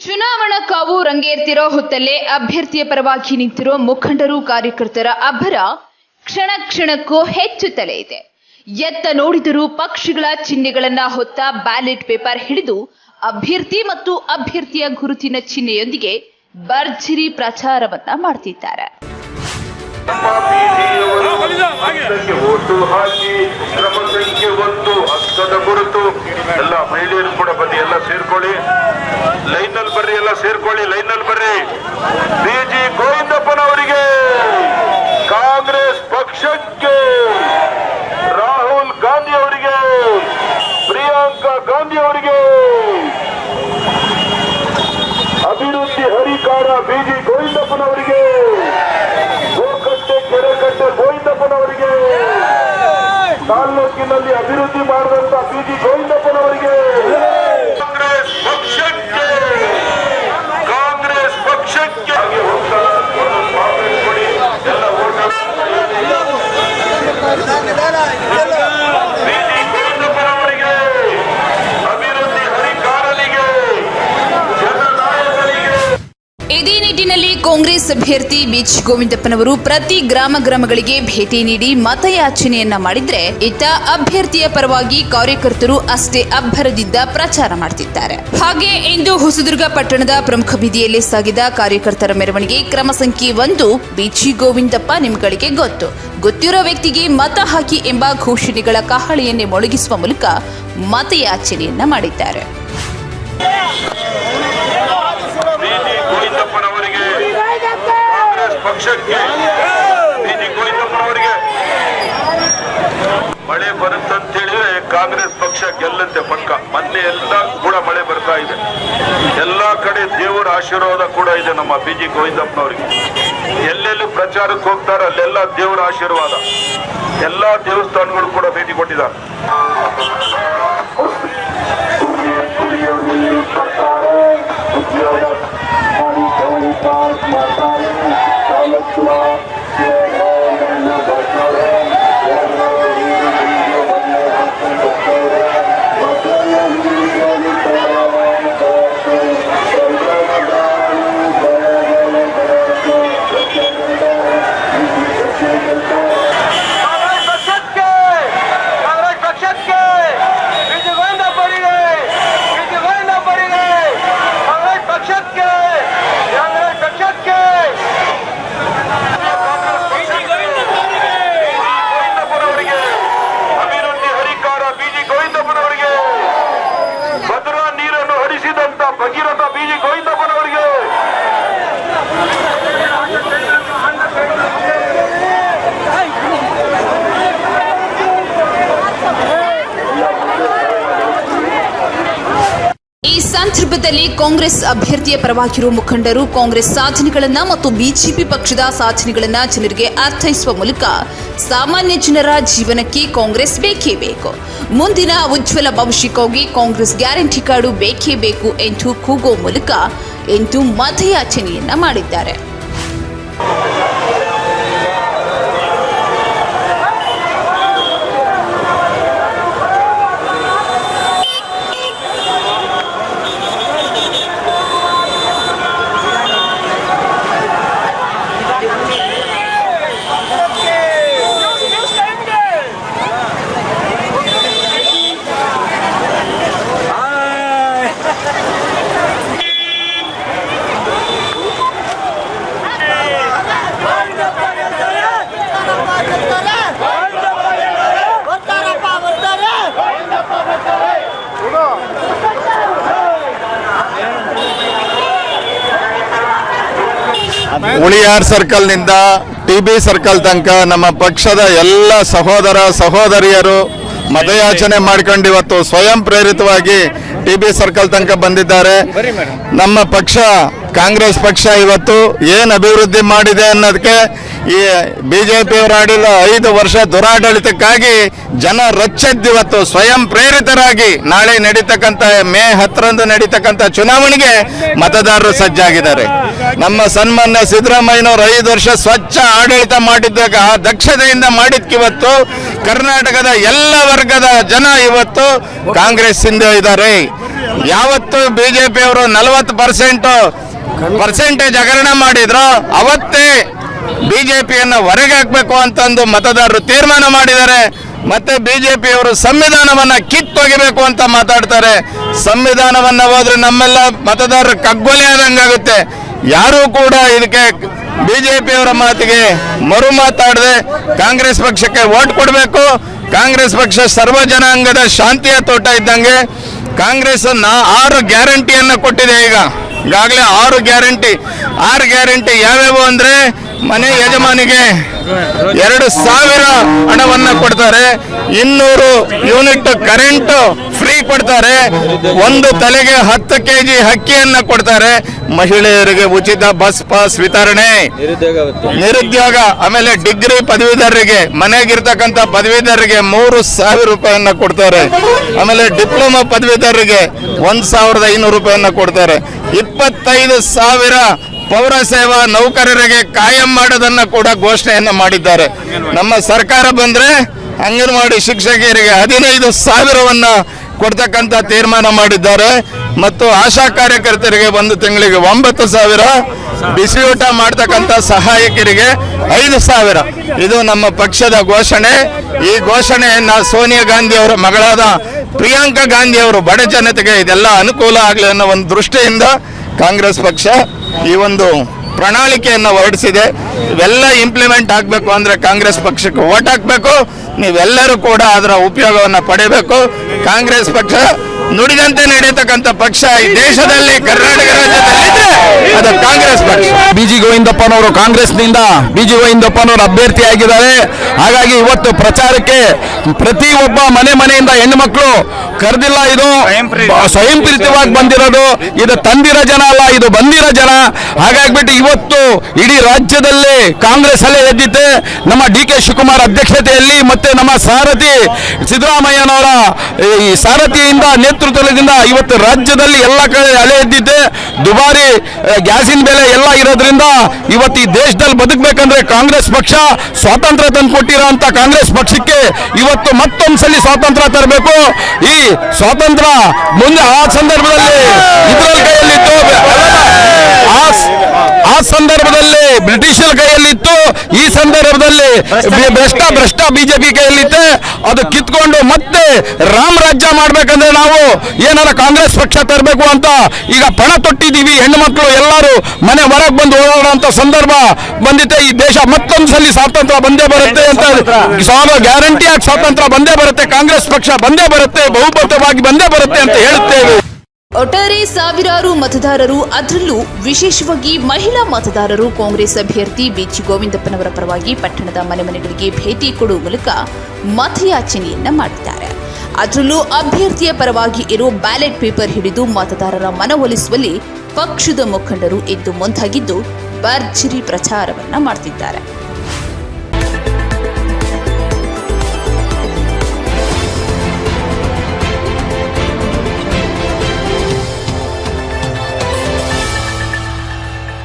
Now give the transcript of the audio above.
ಚುನಾವಣಾ ಕಾವು ರಂಗೇರ್ತಿರೋ ಹೊತ್ತಲ್ಲೇ ಅಭ್ಯರ್ಥಿಯ ಪರವಾಗಿ ನಿಂತಿರೋ ಮುಖಂಡರು ಕಾರ್ಯಕರ್ತರ ಅಬ್ಬರ ಕ್ಷಣ ಕ್ಷಣಕ್ಕೂ ಹೆಚ್ಚುತ್ತಲೇ ಇದೆ. ಎತ್ತ ನೋಡಿದರೂ ಪಕ್ಷಗಳ ಚಿಹ್ನೆಗಳನ್ನ ಹೊತ್ತ ಬ್ಯಾಲೆಟ್ ಪೇಪರ್ ಹಿಡಿದು ಅಭ್ಯರ್ಥಿ ಮತ್ತು ಅಭ್ಯರ್ಥಿಯ ಗುರುತಿನ ಚಿಹ್ನೆಯೊಂದಿಗೆ ಭರ್ಜರಿ ಪ್ರಚಾರವನ್ನ ಮಾಡ್ತಿದ್ದಾರೆ. ಓಟು ಹಾಕಿ ಕ್ರಮ ಸಂಖ್ಯೆ 1 ಹಸ್ತದ ಗುರುತು ಎಲ್ಲ ಮಹಿಳೆಯರು ಕೂಡ ಬನ್ನಿ, ಎಲ್ಲ ಸೇರ್ಕೊಳ್ಳಿ, ಲೈನಲ್ಲಿ ಬರ್ರಿ, ಎಲ್ಲ ಸೇರ್ಕೊಳ್ಳಿ, ಲೈನಲ್ಲಿ ಬರ್ರಿ. ಬಿಜಿ ಗೋವಿಂದಪ್ಪನವರಿಗೆ, ಕಾಂಗ್ರೆಸ್ ಪಕ್ಷಕ್ಕೆ, ರಾಹುಲ್ ಗಾಂಧಿ ಅವರಿಗೆ, ಪ್ರಿಯಾಂಕಾ ಗಾಂಧಿ ಅವರಿಗೆ, ಅಭಿವೃದ್ಧಿ ಹರಿಕಾರ ಬಿಜಿ ಗೋವಿಂದಪ್ಪನವರಿಗೆ, ಕೆರೆಕಟ್ಟೆ ಗೋವಿಂದಪ್ಪನವರಿಗೆ, ತಾಲ್ಲೂಕಿನಲ್ಲಿ ಅಭಿವೃದ್ಧಿ ಮಾಡಿದಂತ ಬಿಜಿ ಗೋವಿಂದಪ್ಪನವರಿಗೆ, ಕಾಂಗ್ರೆಸ್ ಪಕ್ಷಕ್ಕೆ, ಕಾಂಗ್ರೆಸ್ ಪಕ್ಷಕ್ಕೆ ಕೊಡಿ, ಎಲ್ಲ ಓಟ ಬಿಜಿ ಗೋವಿಂದಪ್ಪನವರಿಗೆ, ಅಭಿವೃದ್ಧಿ ಹರಿಕಾರನಿಗೆ, ಜನನಾಯಕನಿಗೆ. ಇದೇ ನಿಟ್ಟಿನಲ್ಲಿ ಕಾಂಗ್ರೆಸ್ ಅಭ್ಯರ್ಥಿ ಬಿಜಿ ಗೋವಿಂದಪ್ಪನವರು ಪ್ರತಿ ಗ್ರಾಮಗಳಿಗೆ ಭೇಟಿ ನೀಡಿ ಮತಯಾಚನೆಯನ್ನ ಮಾಡಿದ್ರೆ, ಇತ್ತ ಅಭ್ಯರ್ಥಿಯ ಪರವಾಗಿ ಕಾರ್ಯಕರ್ತರು ಅಷ್ಟೇ ಅಬ್ಬರದಿಂದ ಪ್ರಚಾರ ಮಾಡ್ತಿದ್ದಾರೆ. ಹಾಗೆ ಇಂದು ಹೊಸದುರ್ಗ ಪಟ್ಟಣದ ಪ್ರಮುಖ ಬೀದಿಯಲ್ಲಿ ಸಾಗಿದ ಕಾರ್ಯಕರ್ತರ ಮೆರವಣಿಗೆ ಕ್ರಮ ಸಂಖ್ಯೆ 1 ಬಿಜಿ ಗೋವಿಂದಪ್ಪ ನಿಮ್ಗಳಿಗೆ ಗೊತ್ತಿರೋ ವ್ಯಕ್ತಿಗೆ ಮತ ಹಾಕಿ ಎಂಬ ಘೋಷಣೆಗಳ ಕಹಳೆಯನ್ನೇ ಮೊಳಗಿಸುವ ಮೂಲಕ ಮತಯಾಚನೆಯನ್ನ ಮಾಡಿದ್ದಾರೆ. ಪಕ್ಷಕ್ಕೆ ಬಿಜಿ ಗೋವಿಂದಪ್ಪನವರಿಗೆ ಮಳೆ ಬರುತ್ತಂತ ಹೇಳಿದ್ರೆ ಕಾಂಗ್ರೆಸ್ ಪಕ್ಷ ಗೆಲ್ಲಂತೆ ಪಕ್ಕ. ಮೊನ್ನೆ ಎಲ್ಲ ಕೂಡ ಮಳೆ ಬರ್ತಾ ಇದೆ, ಎಲ್ಲಾ ಕಡೆ ದೇವರ ಆಶೀರ್ವಾದ ಕೂಡ ಇದೆ ನಮ್ಮ ಬಿಜಿ ಗೋವಿಂದಪ್ಪನವರಿಗೆ. ಎಲ್ಲೆಲ್ಲಿ ಪ್ರಚಾರಕ್ಕೆ ಹೋಗ್ತಾರೆ ಅಲ್ಲೆಲ್ಲ ದೇವರ ಆಶೀರ್ವಾದ. ಎಲ್ಲಾ ದೇವಸ್ಥಾನಗಳು ಕೂಡ ಭೇಟಿ ಕೊಟ್ಟಿದ್ದಾರೆ. ಭಗೀರಥ ಬಿಜಿ ಗೋವಿಂದಪ್ಪನವರಿಗೆ, ಈ ಸಂದರ್ಭದಲ್ಲಿ ಕಾಂಗ್ರೆಸ್ ಅಭ್ಯರ್ಥಿಯ ಪರವಾಗಿರುವ ಮುಖಂಡರು ಕಾಂಗ್ರೆಸ್ ಸಾಧನೆಗಳನ್ನ ಮತ್ತು ಬಿಜೆಪಿ ಪಕ್ಷದ ಸಾಧನೆಗಳನ್ನ ಜನರಿಗೆ ಅರ್ಥೈಸುವ ಮೂಲಕ ಸಾಮಾನ್ಯ ಜನರ ಜೀವನಕ್ಕೆ ಕಾಂಗ್ರೆಸ್ ಬೇಕೇ ಬೇಕು, ಮುಂದಿನ ಉಜ್ವಲ ಭವಿಷ್ಯಕ್ಕಾಗಿ ಕಾಂಗ್ರೆಸ್ ಗ್ಯಾರಂಟಿ ಕಾರ್ಡು ಬೇಕೇ ಬೇಕು ಎಂದು ಕೂಗುವ ಮೂಲಕ ಇಂದು ಮತಯಾಚನೆಯನ್ನ ಮಾಡಿದ್ದಾರೆ. ಉಳಿಯಾರ್ ಸರ್ಕಲ್ ನಿಂದ ಟಿಬಿ ಸರ್ಕಲ್ ತನಕ ನಮ್ಮ ಪಕ್ಷದ ಎಲ್ಲ ಸಹೋದರ ಸಹೋದರಿಯರು ಮತಯಾಚನೆ ಮಾಡ್ಕೊಂಡು ಇವತ್ತು ಸ್ವಯಂ ಪ್ರೇರಿತವಾಗಿ ಟಿಬಿ ಸರ್ಕಲ್ ತನಕ ಬಂದಿದ್ದಾರೆ. ನಮ್ಮ ಪಕ್ಷ ಕಾಂಗ್ರೆಸ್ ಪಕ್ಷ ಇವತ್ತು ಏನು ಅಭಿವೃದ್ಧಿ ಮಾಡಿದೆ ಅನ್ನೋದಕ್ಕೆ ಈ ಬಿಜೆಪಿಯವರು ಆಡಿದ 5 ವರ್ಷ ದುರಾಡಳಿತಕ್ಕಾಗಿ ಜನ ರೊಚ್ಚೆದ್ದಿವತ್ತು ಸ್ವಯಂ ಪ್ರೇರಿತರಾಗಿ ನಾಳೆ ನಡೀತಕ್ಕಂಥ ಮೇ 10ರಂದು ನಡೀತಕ್ಕಂಥ ಚುನಾವಣೆಗೆ ಮತದಾರರು ಸಜ್ಜಾಗಿದ್ದಾರೆ. ನಮ್ಮ ಸನ್ಮಾನ್ಯ ಸಿದ್ದರಾಮಯ್ಯನವರು 5 ವರ್ಷ ಸ್ವಚ್ಛ ಆಡಳಿತ ಮಾಡಿದ್ದಾಗ ದಕ್ಷತೆಯಿಂದ ಮಾಡಿದ್ಕಿವತ್ತು ಕರ್ನಾಟಕದ ಎಲ್ಲ ವರ್ಗದ ಜನ ಇವತ್ತು ಕಾಂಗ್ರೆಸ್ ಹಿಂದೆ ಇದ್ದಾರೆ. ಯಾವತ್ತು ಬಿಜೆಪಿ ಅವರು 40% ಹಗರಣ ಮಾಡಿದ್ರು ಅವತ್ತೇ ಬಿಜೆಪಿಯನ್ನು ಹೊರಗೆ ಹಾಕಬೇಕು ಅಂತಂದು ಮತದಾರರು ತೀರ್ಮಾನ ಮಾಡಿದ್ದಾರೆ. ಮತ್ತೆ ಬಿಜೆಪಿಯವರು ಸಂವಿಧಾನವನ್ನ ಕಿತ್ತೊಗಿಬೇಕು ಅಂತ ಮಾತಾಡ್ತಾರೆ. ಸಂವಿಧಾನವನ್ನ ಹೋದ್ರೆ ನಮ್ಮೆಲ್ಲ ಮತದಾರರು ಕಗ್ಗೊಲೆ ಆದಂಗಾಗುತ್ತೆ. ಯಾರೂ ಕೂಡ ಇದಕ್ಕೆ ಬಿಜೆಪಿಯವರ ಮಾತಿಗೆ ಮರು ಮಾತಾಡದೆ ಕಾಂಗ್ರೆಸ್ ಪಕ್ಷಕ್ಕೆ ವೋಟ್ ಕೊಡಬೇಕು. ಕಾಂಗ್ರೆಸ್ ಪಕ್ಷ ಸರ್ವ ಜನಾಂಗದ ಶಾಂತಿಯ ತೋಟ ಇದ್ದಂಗೆ. ಕಾಂಗ್ರೆಸ್ 6 ಗ್ಯಾರಂಟಿಯನ್ನು ಕೊಟ್ಟಿದೆ. ಈಗಾಗಲೇ 6 ಗ್ಯಾರಂಟಿ ಯಾವ್ಯಾವು ಅಂದ್ರೆ ಮನೆ ಯಜಮಾನಿಗೆ 2,000 ಹಣವನ್ನ ಕೊಡ್ತಾರೆ, 200 ಯೂನಿಟ್ ಕರೆಂಟ್ ಫ್ರೀ ಕೊಡ್ತಾರೆ, 1 ತಲೆಗೆ 10 kg ಅಕ್ಕಿಯನ್ನ ಕೊಡ್ತಾರೆ, ಮಹಿಳೆಯರಿಗೆ ಉಚಿತ ಬಸ್ ಪಾಸ್ ವಿತರಣೆ, ನಿರುದ್ಯೋಗ, ಆಮೇಲೆ ಡಿಗ್ರಿ ಪದವೀಧರರಿಗೆ ಮನೆಗಿರ್ತಕ್ಕಂಥ ಪದವೀಧರರಿಗೆ 3,000 ರೂಪಾಯಿಯನ್ನ ಕೊಡ್ತಾರೆ, ಆಮೇಲೆ ಡಿಪ್ಲೊಮಾ ಪದವೀಧರರಿಗೆ 1,500 ರೂಪಾಯಿಯನ್ನ ಕೊಡ್ತಾರೆ, 25,000 ಪೌರ ಸೇವಾ ನೌಕರರಿಗೆ ಕಾಯಂ ಮಾಡೋದನ್ನ ಕೂಡ ಘೋಷಣೆಯನ್ನ ಮಾಡಿದ್ದಾರೆ. ನಮ್ಮ ಸರ್ಕಾರ ಬಂದ್ರೆ ಅಂಗನವಾಡಿ ಶಿಕ್ಷಕಿಯರಿಗೆ 15,000ವನ್ನ ಕೊಡ್ತಕ್ಕಂಥ ತೀರ್ಮಾನ ಮಾಡಿದ್ದಾರೆ. ಮತ್ತು ಆಶಾ ಕಾರ್ಯಕರ್ತರಿಗೆ 1 ತಿಂಗಳಿಗೆ 9,000, ಬಿಸಿ ಊಟ ಮಾಡ್ತಕ್ಕಂಥ ಸಹಾಯಕರಿಗೆ 5,000. ಇದು ನಮ್ಮ ಪಕ್ಷದ ಘೋಷಣೆ. ಈ ಘೋಷಣೆಯನ್ನ ಸೋನಿಯಾ ಗಾಂಧಿ ಅವರ ಮಗಳಾದ ಪ್ರಿಯಾಂಕಾ ಗಾಂಧಿ ಅವರು ಬಡ ಜನತೆಗೆ ಇದೆಲ್ಲ ಅನುಕೂಲ ಆಗಲಿ ಅನ್ನೋ ಒಂದು ದೃಷ್ಟಿಯಿಂದ ಕಾಂಗ್ರೆಸ್ ಪಕ್ಷ ಈ ಒಂದು ಪ್ರಣಾಳಿಕೆಯನ್ನು ಹೊರಡಿಸಿದೆ. ಇವೆಲ್ಲ ಇಂಪ್ಲಿಮೆಂಟ್ ಆಗಬೇಕು ಅಂದ್ರೆ ಕಾಂಗ್ರೆಸ್ ಪಕ್ಷಕ್ಕೆ ವೋಟ್ ಹಾಕಬೇಕು. ನೀವೆಲ್ಲರೂ ಕೂಡ ಅದರ ಉಪಯೋಗವನ್ನು ಪಡೆಯಬೇಕು. ಕಾಂಗ್ರೆಸ್ ಪಕ್ಷ ನುಡಿದಂತೆ ನಡೆಯತಕ್ಕಂಥ ಪಕ್ಷ ಈ ದೇಶದಲ್ಲಿ ಕರ್ನಾಟಕ ರಾಜ್ಯದಲ್ಲಿ ಅದು ಕಾಂಗ್ರೆಸ್ ಪಕ್ಷ. ಬಿಜಿ ಗೋವಿಂದಪ್ಪನವರು ಕಾಂಗ್ರೆಸ್ನಿಂದ ಬಿಜಿ ಗೋವಿಂದಪ್ಪನವರು ಅಭ್ಯರ್ಥಿಯಾಗಿದ್ದಾರೆ. ಹಾಗಾಗಿ ಇವತ್ತು ಪ್ರಚಾರಕ್ಕೆ ಪ್ರತಿಯೊಬ್ಬ ಮನೆಯಿಂದ ಹೆಣ್ಣು ಮಕ್ಕಳು ಕರೆದಿಲ್ಲ. ಇದು ಸ್ವಯಂ ಪ್ರೀತವಾಗಿ ಬಂದಿರೋದು. ಇದು ತಂದಿರೋ ಜನ ಅಲ್ಲ, ಇದು ಬಂದಿರೋ ಜನ. ಹಾಗಾಗ್ಬಿಟ್ಟು ಇವತ್ತು ಇಡೀ ರಾಜ್ಯದಲ್ಲಿ ಕಾಂಗ್ರೆಸ್ ಅಲ್ಲೇ ಎದ್ದಿತ್ತೆ. ನಮ್ಮ DK ಶಿವಕುಮಾರ್ ಅಧ್ಯಕ್ಷತೆಯಲ್ಲಿ ಮತ್ತೆ ನಮ್ಮ ಸಾರಥಿ ಸಿದ್ದರಾಮಯ್ಯನವರ ಈ ಸಾರಥಿಯಿಂದ ನೇತೃತ್ವದಿಂದ ಇವತ್ತು ರಾಜ್ಯದಲ್ಲಿ ಎಲ್ಲ ಕಡೆ ಅಲೆ ಎದ್ದಿದೆ. ದುಬಾರಿ ಗ್ಯಾಸಿನ ಬೆಲೆ ಎಲ್ಲ ಇರೋದ್ರಿಂದ ಇವತ್ತು ಈ ದೇಶದಲ್ಲಿ ಬದುಕಬೇಕಂದ್ರೆ ಕಾಂಗ್ರೆಸ್ ಪಕ್ಷ ಸ್ವಾತಂತ್ರ್ಯ ತಂದು ಕೊಟ್ಟಿರೋಂಥ ಕಾಂಗ್ರೆಸ್ ಪಕ್ಷಕ್ಕೆ ಇವತ್ತು ಮತ್ತೊಂದ್ಸಲಿ ಸ್ವಾತಂತ್ರ್ಯ ತರಬೇಕು. ಈ ಸ್ವಾತಂತ್ರ್ಯ ಮುಂದೆ ಆ ಸಂದರ್ಭದಲ್ಲಿ ಇದ್ರಲ್ಲಿ ಕೈಯಲ್ಲಿತ್ತು, ಆ ಸಂದರ್ಭದಲ್ಲಿ ಬ್ರಿಟಿಷರ ಕೈಯಲ್ಲಿತ್ತು. ಈ ಸಂದರ್ಭದಲ್ಲಿ ಭ್ರಷ್ಟ ಬಿಜೆಪಿ ಕೈಯಲ್ಲಿತ್ತೆ. ಅದು ಕಿತ್ಕೊಂಡು ಮತ್ತೆ ರಾಮ ರಾಜ್ಯ ಮಾಡ್ಬೇಕಂದ್ರೆ ನಾವು ಏನಾರ ಕಾಂಗ್ರೆಸ್ ಪಕ್ಷ ತರಬೇಕು ಅಂತ ಈಗ ಪಣ ತೊಟ್ಟಿದ್ದೀವಿ. ಹೆಣ್ಣು ಮಕ್ಕಳು ಎಲ್ಲರೂ ಮನೆ ಹೊರಗೆ ಬಂದು ಓಡಾಡುವಂತ ಸಂದರ್ಭ ಬಂದಿದೆ. ಈ ದೇಶ ಮತ್ತೊಂದ್ಸಲಿ ಸ್ವಾತಂತ್ರ್ಯ ಬಂದೇ ಬರುತ್ತೆ ಅಂತ ಗ್ಯಾರಂಟಿಯಾಗಿ ಸ್ವಾತಂತ್ರ್ಯ ಬಂದೇ ಬರುತ್ತೆ. ಕಾಂಗ್ರೆಸ್ ಪಕ್ಷ ಬಂದೇ ಬರುತ್ತೆ, ಬಹುಮತವಾಗಿ ಬಂದೇ ಬರುತ್ತೆ ಅಂತ ಹೇಳುತ್ತೇವೆ. ಒಟ್ಟಾರೆ ಸಾವಿರಾರು ಮತದಾರರು, ಅದರಲ್ಲೂ ವಿಶೇಷವಾಗಿ ಮಹಿಳಾ ಮತದಾರರು ಕಾಂಗ್ರೆಸ್ ಅಭ್ಯರ್ಥಿ ಬಿಜಿ ಗೋವಿಂದಪ್ಪನವರ ಪರವಾಗಿ ಪಟ್ಟಣದ ಮನೆಗಳಿಗೆ ಭೇಟಿ ಕೊಡುವ ಮೂಲಕ ಮತಯಾಚನೆಯನ್ನ ಮಾಡಿದ್ದಾರೆ. ಅದರಲ್ಲೂ ಅಭ್ಯರ್ಥಿಯ ಪರವಾಗಿ ಇರೋ ಬ್ಯಾಲೆಟ್ ಪೇಪರ್ ಹಿಡಿದು ಮತದಾರರ ಮನವೊಲಿಸುವಲ್ಲಿ ಪಕ್ಷದ ಮುಖಂಡರು ಎದ್ದು ಮುಂದಾಗಿದ್ದು ಭರ್ಜರಿ ಪ್ರಚಾರವನ್ನ ಮಾಡುತ್ತಿದ್ದಾರೆ.